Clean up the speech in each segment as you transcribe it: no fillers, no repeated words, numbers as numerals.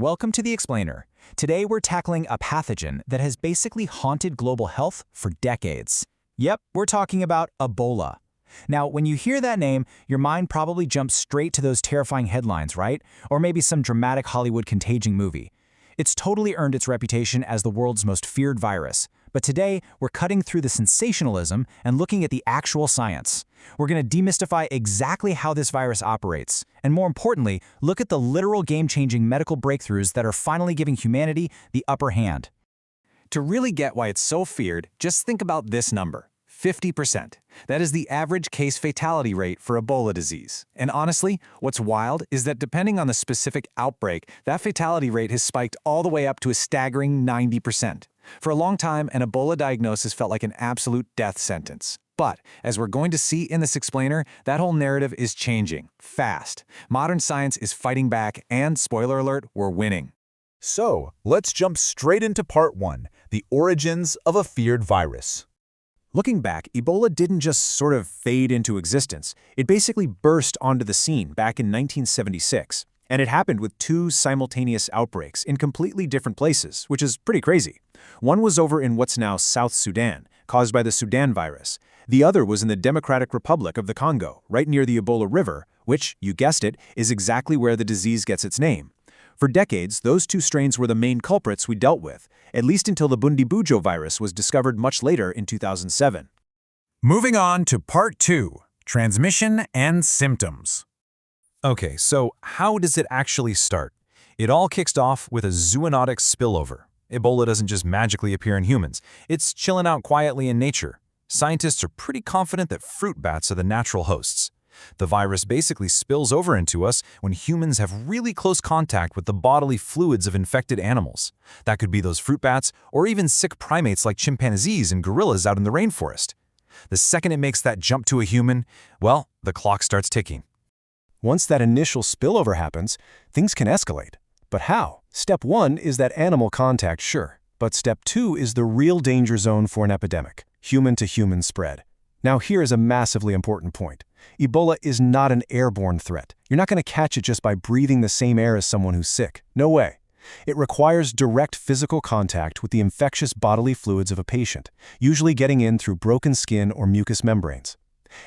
Welcome to The Explainer. Today we're tackling a pathogen that has basically haunted global health for decades. Yep, we're talking about Ebola. Now, when you hear that name, your mind probably jumps straight to those terrifying headlines, right? Or maybe some dramatic Hollywood contagion movie. It's totally earned its reputation as the world's most feared virus. But today, we're cutting through the sensationalism and looking at the actual science. We're going to demystify exactly how this virus operates, and more importantly, look at the literal game-changing medical breakthroughs that are finally giving humanity the upper hand. To really get why it's so feared, just think about this number. 50%. That is the average case fatality rate for Ebola disease. And honestly, what's wild is that depending on the specific outbreak, that fatality rate has spiked all the way up to a staggering 90%. For a long time, an Ebola diagnosis felt like an absolute death sentence. But, as we're going to see in this explainer, that whole narrative is changing, fast. Modern science is fighting back, and, spoiler alert, we're winning. So, let's jump straight into part 1, the origins of a feared virus. Looking back, Ebola didn't just sort of fade into existence. It basically burst onto the scene back in 1976. And it happened with two simultaneous outbreaks in completely different places, which is pretty crazy. One was over in what's now South Sudan, caused by the Sudan virus. The other was in the Democratic Republic of the Congo, right near the Ebola River, which, you guessed it, is exactly where the disease gets its name. For decades, those two strains were the main culprits we dealt with, at least until the Bundibujo virus was discovered much later in 2007. Moving on to Part 2, Transmission and Symptoms. Okay, so how does it actually start? It all kicks off with a zoonotic spillover. Ebola doesn't just magically appear in humans. It's chilling out quietly in nature. Scientists are pretty confident that fruit bats are the natural hosts. The virus basically spills over into us when humans have really close contact with the bodily fluids of infected animals. That could be those fruit bats or even sick primates like chimpanzees and gorillas out in the rainforest. The second it makes that jump to a human, well, the clock starts ticking. Once that initial spillover happens, things can escalate. But how? Step 1 is that animal contact, sure. But step 2 is the real danger zone for an epidemic, human-to-human spread. Now here is a massively important point. Ebola is not an airborne threat. You're not going to catch it just by breathing the same air as someone who's sick. No way. It requires direct physical contact with the infectious bodily fluids of a patient, usually getting in through broken skin or mucous membranes.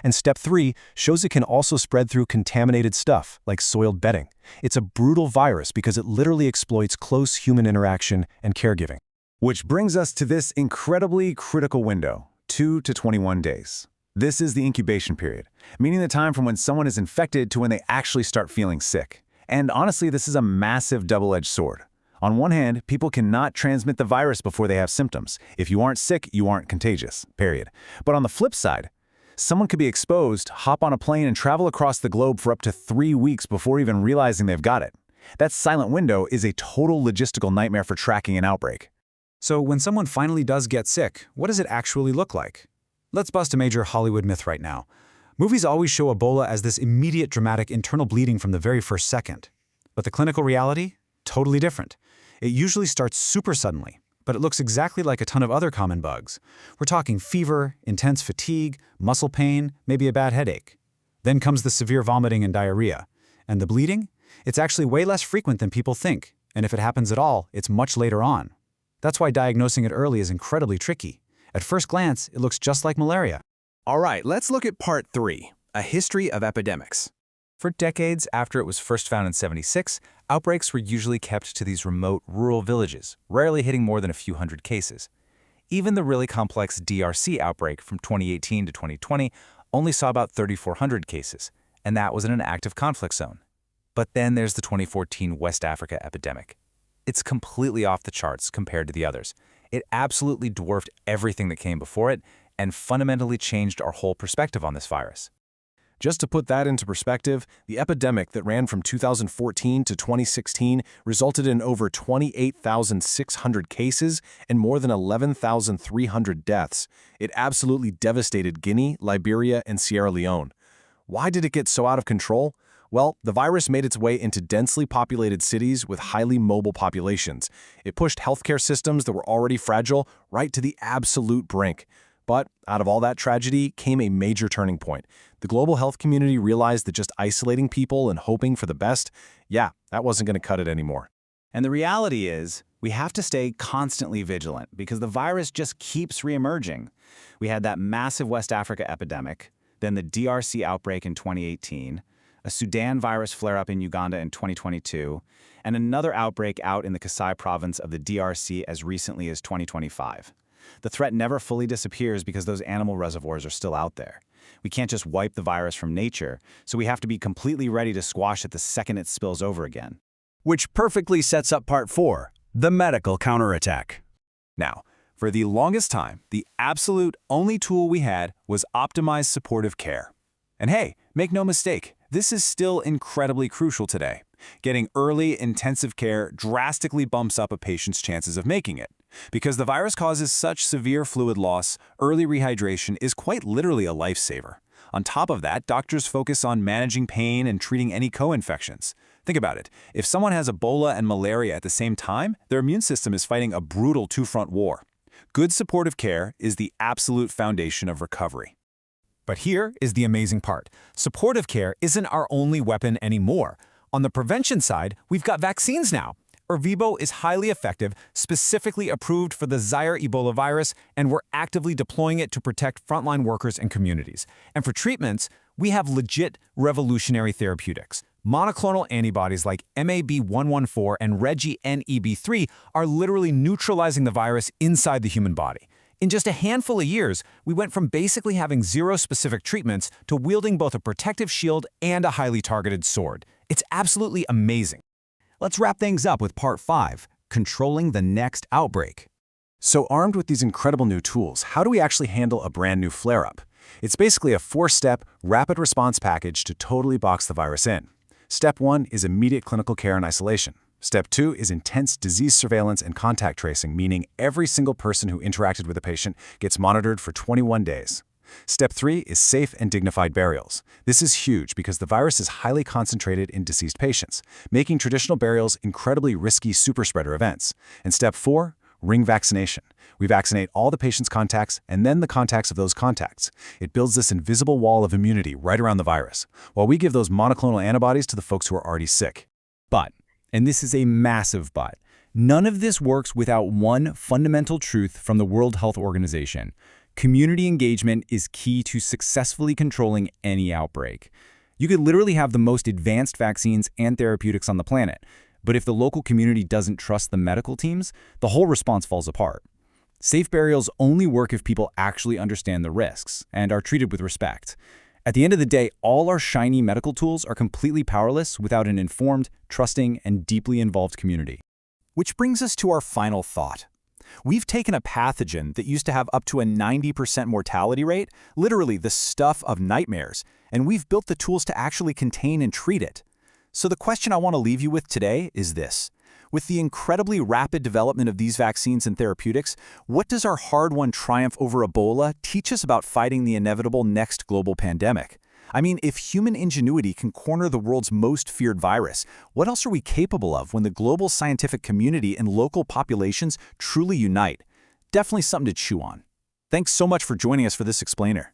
And step 3 shows it can also spread through contaminated stuff, like soiled bedding. It's a brutal virus because it literally exploits close human interaction and caregiving. Which brings us to this incredibly critical window, 2 to 21 days. This is the incubation period, meaning the time from when someone is infected to when they actually start feeling sick. And honestly, this is a massive double-edged sword. On one hand, people cannot transmit the virus before they have symptoms. If you aren't sick, you aren't contagious, period. But on the flip side, someone could be exposed, hop on a plane, and travel across the globe for up to 3 weeks before even realizing they've got it. That silent window is a total logistical nightmare for tracking an outbreak. So when someone finally does get sick, what does it actually look like? Let's bust a major Hollywood myth right now. Movies always show Ebola as this immediate dramatic internal bleeding from the very first second. But the clinical reality? Totally different. It usually starts super suddenly, but it looks exactly like a ton of other common bugs. We're talking fever, intense fatigue, muscle pain, maybe a bad headache. Then comes the severe vomiting and diarrhea. And the bleeding? It's actually way less frequent than people think, and if it happens at all, it's much later on. That's why diagnosing it early is incredibly tricky. At first glance, it looks just like malaria. All right, let's look at Part 3, a history of epidemics. For decades after it was first found in '76, outbreaks were usually kept to these remote, rural villages, rarely hitting more than a few hundred cases. Even the really complex DRC outbreak from 2018 to 2020 only saw about 3,400 cases, and that was in an active conflict zone. But then there's the 2014 West Africa epidemic. It's completely off the charts compared to the others. It absolutely dwarfed everything that came before it and fundamentally changed our whole perspective on this virus. Just to put that into perspective, the epidemic that ran from 2014 to 2016 resulted in over 28,600 cases and more than 11,300 deaths. It absolutely devastated Guinea, Liberia, and Sierra Leone. Why did it get so out of control? Well, the virus made its way into densely populated cities with highly mobile populations. It pushed healthcare systems that were already fragile right to the absolute brink. But out of all that tragedy came a major turning point. The global health community realized that just isolating people and hoping for the best, that wasn't going to cut it anymore. And the reality is, we have to stay constantly vigilant because the virus just keeps reemerging. We had that massive West Africa epidemic, then the DRC outbreak in 2018, a Sudan virus flare-up in Uganda in 2022, and another outbreak out in the Kasai province of the DRC as recently as 2025. The threat never fully disappears because those animal reservoirs are still out there. We can't just wipe the virus from nature, so we have to be completely ready to squash it the second it spills over again. Which perfectly sets up part 4, the medical counterattack. Now, for the longest time, the absolute only tool we had was optimized supportive care. And hey, make no mistake, this is still incredibly crucial today. Getting early, intensive care drastically bumps up a patient's chances of making it. Because the virus causes such severe fluid loss, early rehydration is quite literally a lifesaver. On top of that, doctors focus on managing pain and treating any co-infections. Think about it. If someone has Ebola and malaria at the same time, their immune system is fighting a brutal two-front war. Good supportive care is the absolute foundation of recovery. But here is the amazing part. Supportive care isn't our only weapon anymore. On the prevention side, we've got vaccines now. Ervebo is highly effective, specifically approved for the Zaire Ebola virus, and we're actively deploying it to protect frontline workers and communities. And for treatments, we have legit revolutionary therapeutics. Monoclonal antibodies like MAB114 and Regi-NEB3 are literally neutralizing the virus inside the human body. In just a handful of years, we went from basically having 0 specific treatments to wielding both a protective shield and a highly targeted sword. It's absolutely amazing. Let's wrap things up with part 5, controlling the next outbreak. So armed with these incredible new tools, how do we actually handle a brand new flare-up? It's basically a 4-step, rapid response package to totally box the virus in. Step 1 is immediate clinical care and isolation. Step 2 is intense disease surveillance and contact tracing, meaning every single person who interacted with a patient gets monitored for 21 days. Step 3 is safe and dignified burials. This is huge because the virus is highly concentrated in deceased patients, making traditional burials incredibly risky superspreader events. And Step 4, ring vaccination. We vaccinate all the patient's contacts and then the contacts of those contacts. It builds this invisible wall of immunity right around the virus, while we give those monoclonal antibodies to the folks who are already sick. But, and this is a massive but, none of this works without one fundamental truth from the World Health Organization. Community engagement is key to successfully controlling any outbreak. You could literally have the most advanced vaccines and therapeutics on the planet, but if the local community doesn't trust the medical teams, the whole response falls apart. Safe burials only work if people actually understand the risks and are treated with respect. At the end of the day, all our shiny medical tools are completely powerless without an informed, trusting, and deeply involved community. Which brings us to our final thought. We've taken a pathogen that used to have up to a 90% mortality rate, literally the stuff of nightmares, and we've built the tools to actually contain and treat it. So the question I want to leave you with today is this. With the incredibly rapid development of these vaccines and therapeutics, what does our hard-won triumph over Ebola teach us about fighting the inevitable next global pandemic? I mean, if human ingenuity can corner the world's most feared virus, what else are we capable of when the global scientific community and local populations truly unite? Definitely something to chew on. Thanks so much for joining us for this explainer.